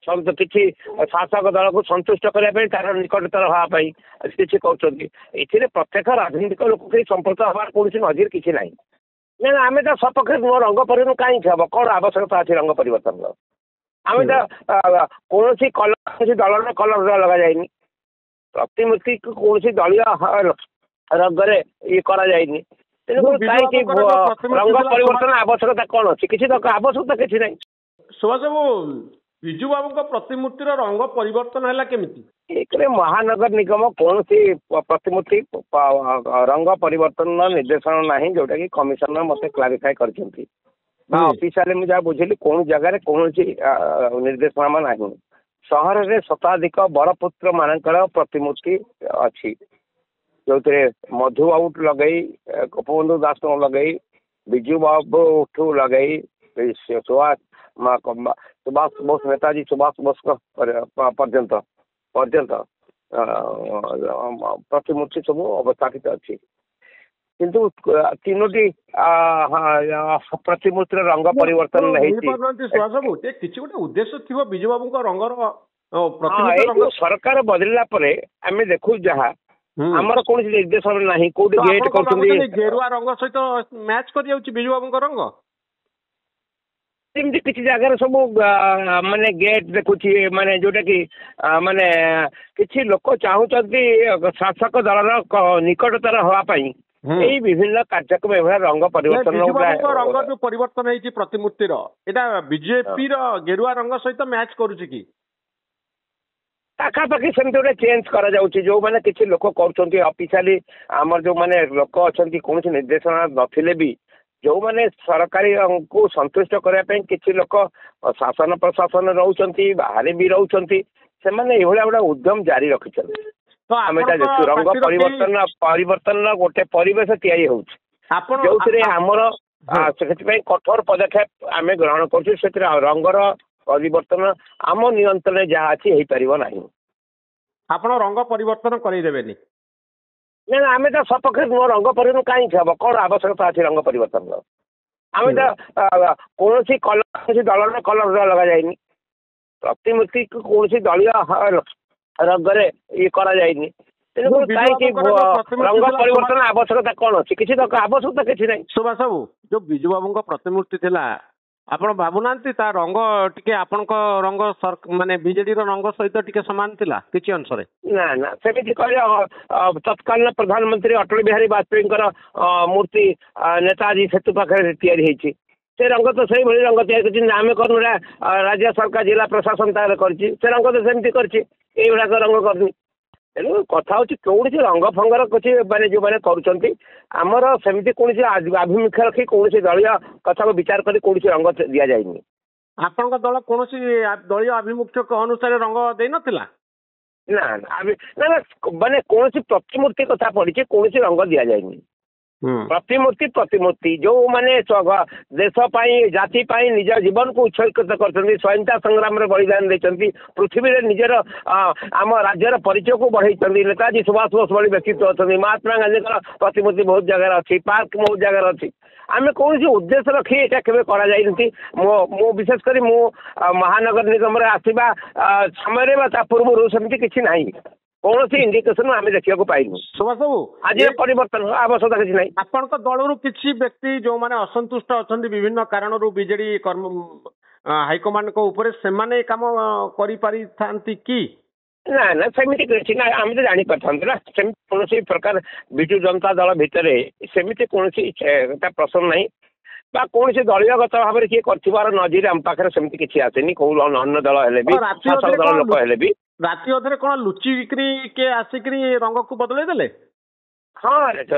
ସବୁ କିଛି ଶାସକ ଦଳକୁ ସନ୍ତୁଷ୍ଟ କରିବା ପାଇଁ ତାର ନିକଟତର ହେବା ପାଇଁ କିଛି କରୁଛନ୍ତି। ଏଥିରେ ପ୍ରତ୍ୟେକ ରାଜନୈତିକ ଲୋକ କେହି ସମ୍ପୃକ୍ତ ହେବାର କୌଣସି ନଜିର କିଛି ନାହିଁ। ନା ଆମେ ତ ସପକ୍ଷରେ ନୂଆ ରଙ୍ଗ ପରିବର୍ତ୍ତନ କାହିଁକି ହବ? କ'ଣ ଆବଶ୍ୟକତା ଅଛି ରଙ୍ଗ ପରିବର୍ତ୍ତନର? ଆମେ ତ କୌଣସି କୌଣସି ଦଳର କଲର ଲଗାଯାଇନି, ପ୍ରତିମୂର୍ତ୍ତିକୁ କୌଣସି ଦଳୀୟ ରଙ୍ଗରେ ଇଏ କରାଯାଇନି। ତେଣୁକରି କାହିଁକି ରଙ୍ଗ ପରିବର୍ତ୍ତନ ଆବଶ୍ୟକତା କ'ଣ ଅଛି? କିଛି ଆବଶ୍ୟକତା କିଛି ନାହିଁ। ସୁଭାଷ ବାବୁ, ବିଜୁ ବାବୁଙ୍କ ପ୍ରତିମୂର୍ତ୍ତିର ରଙ୍ଗ ପରିବର୍ତ୍ତନ ହେଲା କେମିତି? ଏକରେ ମହାନଗର ନିଗମ କୌଣସି ପ୍ରତିମୂର୍ତ୍ତି ରଙ୍ଗ ପରିବର୍ତ୍ତନ ନିର୍ଦ୍ଦେଶନା ନାହିଁ, ଯୋଉଟା କି କମିଶନର ମତେ କ୍ଲାରିଫାଏ କରିଛନ୍ତି। ବା ଅଫିସିଆଲି ମୁଁ ଯାହା ବୁଝିଲି କୌଣସି ଜାଗାରେ କୌଣସି ନିର୍ଦ୍ଦେଶନାମା ନାହିଁ। ସହରରେ ଶତାଧିକ ବରପୁତ୍ର ମାନଙ୍କର ପ୍ରତିମୂର୍ତ୍ତି ଅଛି, ଯୋଉଥିରେ ମଧୁବାବୁ ଲଗେଇ, ଗୋପବନ୍ଧୁ ଦାସଙ୍କୁ ଲଗେଇ, ବିଜୁ ବାବୁଠୁ ଲଗେଇ, ସୁଭାଷ ବୋଷ, ନେତାଜୀ ସୁଭାଷ ବୋଷଙ୍କ ପର୍ଯ୍ୟନ୍ତ ପ୍ରତିମୂର୍ତ୍ତି ସବୁ ଅବସ୍ଥାପିତ ଅଛି। କିନ୍ତୁ ତିନୋଟି ପ୍ରତିମୂର୍ତ୍ତିର ରଙ୍ଗ ପରିବର୍ତ୍ତନ ହେଇଛି। ସୁଭାଷ ବାବୁ, କିଛି ଗୋଟେ ଉଦ୍ଦେଶ୍ୟ ଥିବ ବିଜୁ ବାବୁଙ୍କ ରଙ୍ଗର? ସରକାର ବଦଳିଲା ପରେ ଆମେ ଦେଖୁ ଯାହା ଆମର କୌଣସି ନିର୍ଦ୍ଦେଶନ ନାହିଁ। କୋଉଠି ଗେଟ୍ କରୁଛନ୍ତି ଗେରୁଆ ରଙ୍ଗ ସହିତ ମ୍ୟାଚ୍ କରି ଯାଉଛି ବିଜୁ ବାବୁଙ୍କ ରଙ୍ଗ। ଏମିତି କିଛି ଜାଗାରେ ସବୁ ମାନେ ଗେଟ୍ ଦେଖୁଛି, ମାନେ ଯୋଉଟା କି ମାନେ କିଛି ଲୋକ ଚାହୁଁଛନ୍ତି ଶାସକ ଦଳର ନିକଟତର ହବା ପାଇଁ ଏଇ ବିଭିନ୍ନ କାର୍ଯ୍ୟକ୍ରମ ଏଭଳିଆ ରଙ୍ଗ ପରିବର୍ତ୍ତନ ରଙ୍ଗ ଯୋଉ ପରିବର୍ତ୍ତନ ହେଇଛି ପ୍ରତିମୂର୍ତ୍ତିର, ଏଇଟା ବିଜେପିର ଗେରୁଆ ରଙ୍ଗ ସହିତ ମ୍ୟାଚ୍ କରୁଛି କି? ପାଖାପାଖି ସେମିତି ଗୋଟେ ଚେଞ୍ଜ କରାଯାଉଛି। ଯୋଉମାନେ କିଛି ଲୋକ କରୁଛନ୍ତି ଅଫିସିଆଲି, ଆମର ଯୋଉମାନେ ଲୋକ ଅଛନ୍ତି କୌଣସି ନିର୍ଦ୍ଦେଶନା ନଥିଲେ ବି ଯୋଉମାନେ ସରକାରୀଙ୍କୁ ସନ୍ତୁଷ୍ଟ କରିବା ପାଇଁ କିଛି ଲୋକ ଶାସନ ପ୍ରଶାସନ ରହୁଛନ୍ତି, ବାହାରେ ବି ସେମାନେ ଏଇଭଳିଆ ଗୋଟେ ଉଦ୍ୟମ ଜାରି ରଖିଛନ୍ତି। ଆମେ ଏଇଟା ଦେଖୁ ରଙ୍ଗ ପରିବର୍ତ୍ତନର ଗୋଟେ ପରିବେଶ ତିଆରି ହଉଛି, ଯୋଉଥିରେ ଆମର ସେଥିପାଇଁ କଠୋର ପଦକ୍ଷେପ ଆମେ ଗ୍ରହଣ କରୁଛୁ। ସେଥିରେ ରଙ୍ଗର ପରିବର୍ତ୍ତନ ଆମ ନିୟନ୍ତ୍ରଣରେ ଯାହା ଅଛି ହେଇପାରିବ ନାହିଁ। ଆପଣ ରଙ୍ଗ ପରିବର୍ତ୍ତନ କରେଇଦେବେନି? ନା ଆମେ ତ ସପକ୍ଷରେ ନୂଆ ରଙ୍ଗ ପରିବର୍ତ୍ତନ କାହିଁକି ହବ? କ'ଣ ଆବଶ୍ୟକତା ଅଛି ରଙ୍ଗ ପରିବର୍ତ୍ତନର? ଆମେ ତ କୌଣସି ଦଳର କଲର ଲଗାଯାଇନି, ପ୍ରତିମୂର୍ତ୍ତିକୁ କୌଣସି ଦଳୀୟ ରଙ୍ଗରେ ଇଏ କରାଯାଇନି। ତେଣୁକରି କାହିଁକି ରଙ୍ଗ ପରିବର୍ତ୍ତନ ଆବଶ୍ୟକତା କ'ଣ ଅଛି? କିଛି ଆବଶ୍ୟକତା କିଛି ନାହିଁ। ସୁଭାଷ ବାବୁ, ଯୋଉ ବିଜୁ ବାବୁଙ୍କ ପ୍ରତିମୂର୍ତ୍ତି ଥିଲା, ଆପଣ ଭାବୁନାହାନ୍ତି ତା ରଙ୍ଗ ଟିକେ ଆପଣଙ୍କ ରଙ୍ଗ ମାନେ ବିଜେଡିର ରଙ୍ଗ ସହିତ ଟିକେ ସମାନ ଥିଲା କିଛି ଅଂଶରେ? ନା ନା, ସେମିତି କହିଲେ ତତ୍କାଳୀନ ପ୍ରଧାନମନ୍ତ୍ରୀ ଅଟଳ ବିହାରୀ ବାଜପେୟୀଙ୍କର ମୂର୍ତ୍ତି ନେତାଜୀ ସେତୁ ପାଖରେ ତିଆରି ହେଇଛି, ସେ ରଙ୍ଗ ତ ସେଇଭଳି ରଙ୍ଗ ତିଆରି କରିଛି। ଆମେ କରୁନୁ, ରାଜ୍ୟ ସରକାର ଜିଲ୍ଲା ପ୍ରଶାସନ ତାର କରିଛି, ସେ ରଙ୍ଗ ତ ସେମିତି କରିଛି, ଏଇଭଳିଆ ରଙ୍ଗ କରିନି। ତେଣୁ କଥା ହଉଛି କୌଣସି ରଙ୍ଗ ଫଙ୍ଗର କିଛି ମାନେ ଯୋଉମାନେ କରୁଛନ୍ତି, ଆମର ସେମିତି କୌଣସି ଆଭିମୁଖ୍ୟ ରଖି କୌଣସି ଦଳୀୟ କଥାକୁ ବିଚାର କରି କୌଣସି ରଙ୍ଗ ଦିଆଯାଇନି। ଆପଣଙ୍କ ଦଳ କୌଣସି ଦଳୀୟ ଆଭିମୁଖ୍ୟ ଅନୁସାରେ ରଙ୍ଗ ଦେଇନଥିଲା? ନା ନା, ମାନେ କୌଣସି ପ୍ରତିମୂର୍ତ୍ତି କଥା ପଡିଛି, କୌଣସି ରଙ୍ଗ ଦିଆଯାଇନି। ପ୍ରତିମୂର୍ତ୍ତି ଯୋଉମାନେ ଦେଶ ପାଇଁ ଜାତି ପାଇଁ ନିଜ ଜୀବନକୁ ଉତ୍ସର୍ଗିତ କରିଛନ୍ତି, ସ୍ୱାଧୀନତା ସଂଗ୍ରାମରେ ବଳିଦାନ ଦେଇଛନ୍ତି, ପୃଥିବୀରେ ନିଜର ଆମ ରାଜ୍ୟର ପରିଚୟକୁ ବଢେଇଛନ୍ତି। ନେତାଜୀ ସୁଭାଷ ବୋଷ ଭଳି ବ୍ୟକ୍ତିତ୍ୱ ଅଛନ୍ତି, ମହାତ୍ମା ଗାନ୍ଧୀଙ୍କର ପ୍ରତିମୂର୍ତ୍ତି ବହୁତ ଜାଗାରେ ଅଛି, ପାର୍କ ବହୁତ ଜାଗାରେ ଅଛି। ଆମେ କୌଣସି ଉଦ୍ଦେଶ୍ୟ ରଖି ଏଇଟା କେବେ କରାଯାଇનથી। ମୁଁ ବିଶେଷ କରି ମୁଁ ମହାନଗର ନିଗମରେ ଆସିବା ସମୟରେ ବା ତା ପୂର୍ବରୁ ସେମିତି କିଛି ନାହିଁ, କୌଣସି ଇଣ୍ଡିକେସନ ଆମେ ଦେଖିବାକୁ ପାଇନୁ। ସୁଭାଷ ବାବୁ, ଆଜି ପରିବର୍ତ୍ତନ ଆବଶ୍ୟକତା କିଛି ନାହିଁ। ଆପଣଙ୍କ ଦଳରୁ କିଛି ବ୍ୟକ୍ତି ଯୋଉମାନେ ଅସନ୍ତୁଷ୍ଟ ଅଛନ୍ତି ବିଭିନ୍ନ କାରଣରୁ ବିଜେଡି ହାଇକମାଣ୍ଡଙ୍କ ଉପରେ, ସେମାନେ କାମ କରିପାରିଥାନ୍ତି କି? ନା ନା, ସେମିତି କିଛି ନା, ଆମେ ତ ଜାଣିପାରିଥାନ୍ତୁ ନା। ସେମିତି କୌଣସି ପ୍ରକାର ବିଜୁ ଜନତା ଦଳ ଭିତରେ ସେମିତି କୌଣସି ପ୍ରଶ୍ନ ନାହିଁ, ବା କୌଣସି ଦଳୀୟଗତ ଭାବରେ କିଏ କରିଥିବାର ନଜିର ଆମ ପାଖରେ ସେମିତି କିଛି ଆସେନି। କୋଉ ଅନ୍ୟ ଦଳ ହେଲେ ବି, ଶାସକ ଦଳ ଲୋକ ହେଲେ ବି। ରାତି ଅଧରେ କଣ ଲୁଚିକିରି କିଏ ଆସିକିରି ରଙ୍ଗକୁ ବଦଳେଇ ଦେଲେ? ହଁ,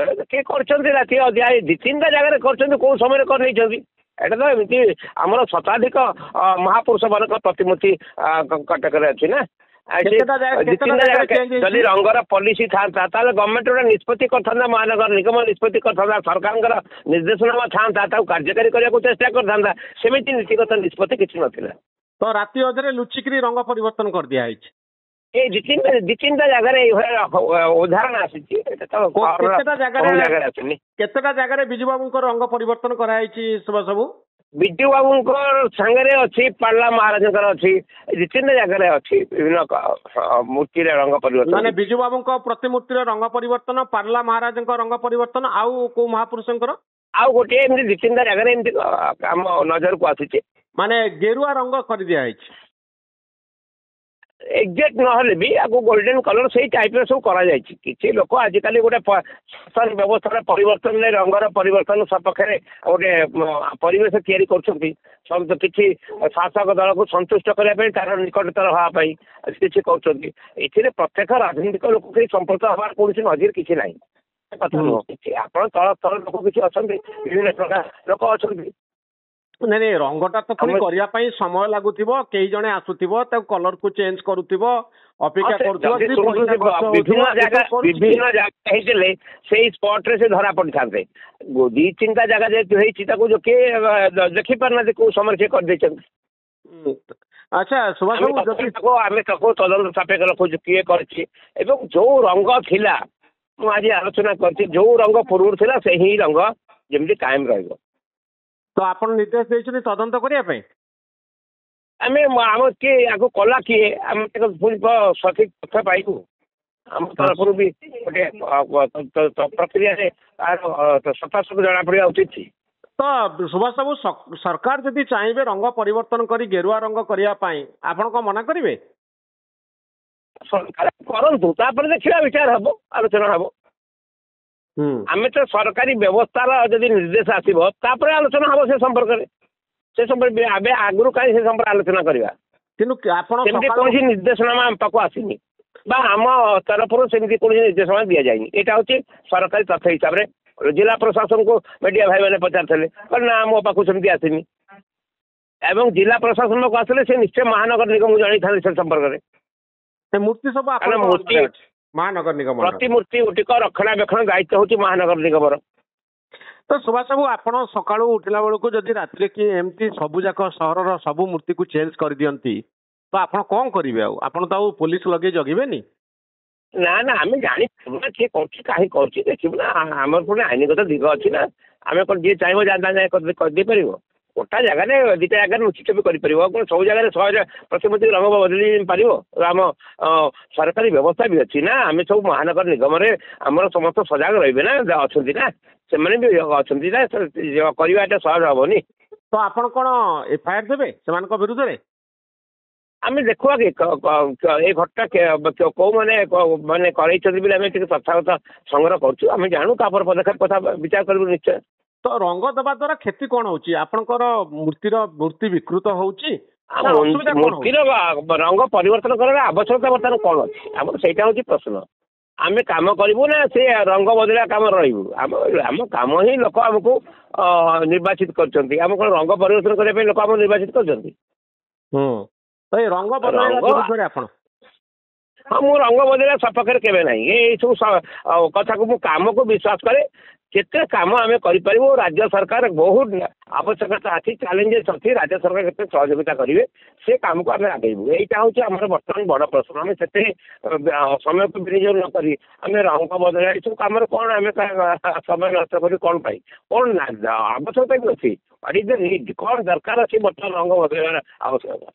କିଏ କରିଛନ୍ତି ରାତି ଅଧିଆ 2-3ଟା ଜାଗାରେ କରିଛନ୍ତି, କୋଉ ସମୟରେ କରିନେଇଛନ୍ତି। ଏଇଟା ତ ଏମିତି ଆମର ଶତାଧିକ ମହାପୁରୁଷ ମାନଙ୍କ ପ୍ରତିମୂର୍ତ୍ତି କଟକରେ ଅଛି ନା। ଯଦି ରଙ୍ଗର ପଲିସି ଥାନ୍ତା ତାହେଲେ ଗଭର୍ଣ୍ଣମେଣ୍ଟ ଗୋଟେ ନିଷ୍ପତ୍ତି କରିଥାନ୍ତା, ମହାନଗର ନିଗମ ନିଷ୍ପତ୍ତି କରିଥାନ୍ତା, ସରକାରଙ୍କର ନିର୍ଦ୍ଦେଶନାମା ଥାନ୍ତା, ତାକୁ କାର୍ଯ୍ୟକାରୀ କରିବାକୁ ଚେଷ୍ଟା କରିଥାନ୍ତା। ସେମିତି ନୀତିଗତ ନିଷ୍ପତ୍ତି କିଛି ନଥିଲା। ତ ରାତି ଅଧରେ ଲୁଚିକିରି ରଙ୍ଗ ପରିବର୍ତ୍ତନ କରିଦିଆ ହେଇଛି। ଏଇ 2-3ଟା ଜାଗାରେ ଏଇଭଳିଆ ଉଦାହରଣ ଆସିଛି। କେତେଟା ଜାଗାରେ ବିଜୁ ବାବୁଙ୍କ ରଙ୍ଗ ପରିବର୍ତ୍ତନ କରାଯାଇଛି ସୁଭାଷ ବାବୁ? ବିଜୁ ବାବୁଙ୍କ ସାଙ୍ଗରେ ଅଛି, ପାର୍ଲା ମହାରାଜଙ୍କର ଅଛି, ଦି ତିନିଟା ଜାଗାରେ ଅଛି ବିଭିନ୍ନ ମୂର୍ତ୍ତିରେ ରଙ୍ଗ ପରିବର୍ତ୍ତନ। ମାନେ ବିଜୁ ବାବୁଙ୍କ ପ୍ରତିମୂର୍ତ୍ତିର ରଙ୍ଗ ପରିବର୍ତ୍ତନ, ପାର୍ଲା ମହାରାଜଙ୍କ ରଙ୍ଗ ପରିବର୍ତ୍ତନ, ଆଉ କୋଉ ମହାପୁରୁଷଙ୍କର? ଆଉ ଗୋଟିଏ ଏମିତି ଦି ତିନିଟା ଜାଗାରେ ଏମିତି ଆମ ନଜରକୁ ଆସୁଛି। ମାନେ ଗେରୁଆ ରଙ୍ଗ କରିଦିଆ ହେଇଛି। ଏକ୍ଜାକ୍ଟ ନହେଲେ ବି ଆକୁ ଗୋଲ୍ଡେନ କଲର ସେଇ ଟାଇପର ସବୁ କରାଯାଇଛି। କିଛି ଲୋକ ଆଜିକାଲି ଗୋଟେ ଶାସନ ବ୍ୟବସ୍ଥାର ପରିବର୍ତ୍ତନରେ ରଙ୍ଗର ପରିବର୍ତ୍ତନ ସପକ୍ଷରେ ଗୋଟେ ପରିବେଶ ତିଆରି କରୁଛନ୍ତି। କିଛି ଶାସକ ଦଳକୁ ସନ୍ତୁଷ୍ଟ କରିବା ପାଇଁ, ତାର ନିକଟତର ହେବା ପାଇଁ କିଛି କରୁଛନ୍ତି। ଏଥିରେ ପ୍ରତ୍ୟେକ ରାଜନୈତିକ ଲୋକ କେହି ସମ୍ପୃକ୍ତ ହେବାର କୌଣସି ନଜିର କିଛି ନାହିଁ। କଥା ନୁହଁ କିଛି। ଆପଣ ତଳ ଲୋକ କିଛି ଅଛନ୍ତି, ବିଭିନ୍ନ ପ୍ରକାର ଲୋକ ଅଛନ୍ତି। ନାଇଁ ନାଇଁ, ରଙ୍ଗଟା ତ ପୁଣି କରିବା ପାଇଁ ସମୟ ଲାଗୁଥିବ, କେହି ଜଣେ ଆସୁଥିବ ତାକୁ କଲରକୁ ଚେଞ୍ଜ କରୁଥିବ, ଅପେକ୍ଷା କରୁଥିବ, ବିଭିନ୍ନ ଜାଗା ହେଇଥିଲେ ସେଇ ସ୍ପଟରେ ସେ ଧରା ପଡିଥାନ୍ତେ। ଦି ତିନିଟା ଜାଗା ଯେହେତୁ ହେଇଛି ତାକୁ କିଏ ଦେଖି ପାରୁନାହାନ୍ତି କୋଉ ସମୟରେ ସେ କରିଦେଇଛନ୍ତି। ଆଚ୍ଛା ସୁଭାଷ ବାବୁ, ଆମେ ତାକୁ ତଦନ୍ତ ସାପେକ୍ଷ ରଖୁଛୁ କିଏ କରିଛି, ଏବଂ ଯୋଉ ରଙ୍ଗ ଥିଲା, ମୁଁ ଆଜି ଆଲୋଚନା କରିଛି, ଯୋଉ ରଙ୍ଗ ପୂର୍ବରୁ ଥିଲା ସେହି ରଙ୍ଗ ଯେମିତି କାଏମ ରହିବ। ତ ଆପଣ ନିର୍ଦ୍ଦେଶ ଦେଇଛନ୍ତି ତଦନ୍ତ କରିବା ପାଇଁ? ଆମେ ଆମ କିଏ ଆକୁ କଲା କିଏ, ଆମେ ସଠିକ ତଥ୍ୟ ପାଇବୁ। ଆମ ତରଫରୁ ବି ଗୋଟେ ପ୍ରକ୍ରିୟାରେ ତାର ସଫାସଫି ଜଣା ପଡିବା ଉଚିତ। ତ ସୁଭାଷ ବାବୁ, ସରକାର ଯଦି ଚାହିଁବେ ରଙ୍ଗ ପରିବର୍ତ୍ତନ କରି ଗେରୁଆ ରଙ୍ଗ କରିବା ପାଇଁ, ଆପଣ କଣ ମନା କରିବେ? ସରକାର କରନ୍ତୁ, ତାପରେ ଦେଖିବା, ବିଚାର ହବ, ଆଲୋଚନା ହବ। ଆମେ ତ ସରକାରୀ ବ୍ୟବସ୍ଥାର ଯଦି ନିର୍ଦ୍ଦେଶ ଆସିବ ତାପରେ ଆଲୋଚନା ହବ ସେ ସମ୍ପର୍କରେ। ସେ ସମ୍ପର୍କ ଆମେ ଆଗରୁ କାହିଁ ସେ ସମ୍ପର୍କରେ ଆଲୋଚନା କରିବା? କିନ୍ତୁ ସେମିତି କୌଣସି ନିର୍ଦ୍ଦେଶନାମା ଆମ ପାଖକୁ ଆସିନି, ବା ଆମ ତରଫରୁ ସେମିତି କୌଣସି ନିର୍ଦ୍ଦେଶନାମା ଦିଆଯାଇନି। ଏଇଟା ହଉଛି ସରକାରୀ ତଥ୍ୟ ହିସାବରେ। ଜିଲ୍ଲା ପ୍ରଶାସନକୁ ମିଡିଆ ଭାଇମାନେ ପଚାରିଥିଲେ, ନା ମୋ ପାଖକୁ ସେମିତି ଆସିନି। ଏବଂ ଜିଲ୍ଲା ପ୍ରଶାସନ ପାଖକୁ ଆସିଲେ ସେ ନିଶ୍ଚୟ ମହାନଗର ନିଗମକୁ ଜଣେଇଥାନ୍ତି ସେ ସମ୍ପର୍କରେ। ମୂର୍ତ୍ତି ସବୁ ମହାନଗର ନିଗମ, ପ୍ରତିମୂର୍ତ୍ତି ଗୋଟିକ ରକ୍ଷଣାବେକ୍ଷଣ ଦାୟିତ୍ୱ ହଉଛି ମହାନଗର ନିଗମର। ତ ସୁଭାଷ ବାବୁ, ଆପଣ ସକାଳୁ ଉଠିଲା ବେଳକୁ ଯଦି ରାତିରେ କିଏ ଏମିତି ସବୁ ଯାକ ସହରର ସବୁ ମୂର୍ତ୍ତିକୁ ଚେଞ୍ଜ କରିଦିଅନ୍ତି, ତ ଆପଣ କଣ କରିବେ? ଆଉ ଆପଣ ତ ଆଉ ପୋଲିସ ଲଗେଇ ଜଗିବେନି? ନା ନା, ଆମେ ଜାଣିପାରିବୁ ନା କିଏ କରୁଛି, କାହିଁ କରୁଛି, ଦେଖିବୁ ନା। ଆମର ପୁଣି ଆଇନଗତ ଦିଗ ଅଛି ନା। ଆମେ କଣ ଯିଏ ଚାହିଁବ କରିଦେଇପାରିବ? ଗୋଟା ଜାଗାରେ ଦିଟା ଜାଗାରେ ଉଚିତ ବି କରିପାରିବ। କଣ ସବୁ ଜାଗାରେ ସହଜ ପ୍ରତିମୂର୍ତ୍ତି ରଙ୍ଗ ବଦଳି ପାରିବ? ଆମ ସରକାରୀ ବ୍ୟବସ୍ଥା ବି ଅଛି ନା। ଆମେ ସବୁ ମହାନଗର ନିଗମରେ ଆମର ସମସ୍ତ ସଜାଗ ରହିବେ ନା, ଅଛନ୍ତି ନା, ସେମାନେ ବି ଅଛନ୍ତି ନା, କରିବା ଏଟା ସହଜ ହବନି। ତ ଆପଣ କଣ ଏଫଆଇଆର ଦେବେ ସେମାନଙ୍କ ବିରୁଦ୍ଧରେ? ଆମେ ଦେଖୁ ଆଗେ ଏ ଘଟଣା କୋଉମାନେ କରେଇଛନ୍ତି ବୋଲି ଆମେ ଟିକେ ତଥାଗତ ସଂଗ୍ରହ କରୁଛୁ। ଆମେ ଜାଣୁ, ତାପରେ ପଦକ୍ଷେପ କଥା ବିଚାର କରିବୁ ନିଶ୍ଚୟ। ତ ରଙ୍ଗ ଦେବା ଦ୍ୱାରା କ୍ଷତି କଣ ହଉଛି? ଆପଣଙ୍କର ମୂର୍ତ୍ତି ବିକୃତ ହଉଛି? ମୂର୍ତ୍ତିର ରଙ୍ଗ ପରିବର୍ତ୍ତନ କରିବାର ଆବଶ୍ୟକତା ବର୍ତ୍ତମାନ କଣ ଅଛି? ଆମର ସେଇଟା ହଉଛି ପ୍ରଶ୍ନ। ଆମେ କାମ କରିବୁ ନା ସେ ରଙ୍ଗ ବଦଳିବା କାମ ରହିବୁ? ଆମ କାମ ହିଁ ଲୋକ ଆମକୁ ନିର୍ବାଚିତ କରିଛନ୍ତି। ଆମ କଣ ରଙ୍ଗ ପରିବର୍ତ୍ତନ କରିବା ପାଇଁ ଲୋକ ଆମକୁ ନିର୍ବାଚିତ କରିଛନ୍ତି? ତ ଏଇ ରଙ୍ଗ ବଦଳାଇବା ବିରୁଦ୍ଧରେ ଆପଣ? ହଁ, ମୁଁ ରଙ୍ଗ ବଦଳିବା ସପକ୍ଷରେ କେବେ ନାହିଁ। ଏଇସବୁ କଥାକୁ ମୁଁ କାମକୁ ବିଶ୍ୱାସ କରେ। କେତେ କାମ ଆମେ କରିପାରିବୁ, ରାଜ୍ୟ ସରକାର ବହୁତ ଆବଶ୍ୟକତା ଅଛି, ଚ୍ୟାଲେଞ୍ଜେସ୍ ଅଛି, ରାଜ୍ୟ ସରକାର କେତେ ସହଯୋଗିତା କରିବେ, ସେ କାମକୁ ଆମେ ଆଗେଇବୁ। ଏଇଟା ହେଉଛି ଆମର ବର୍ତ୍ତମାନ ବଡ଼ ପ୍ରଶ୍ନ। ଆମେ ସେଥିରେ ସମୟକୁ ବିନିଯୋଗ ନ କରି ଆମେ ରଙ୍ଗ ବଦଳାଇବା ଏସବୁ କାମରେ କ'ଣ ଆମେ ସମୟ ନଷ୍ଟ କରି କ'ଣ ପାଇଁ? କ'ଣ ଆବଶ୍ୟକତା ବି ଅଛି? କ'ଣ ଦରକାର ଅଛି ବର୍ତ୍ତମାନ ରଙ୍ଗ ବଦଳାଇବାର ଆବଶ୍ୟକତା?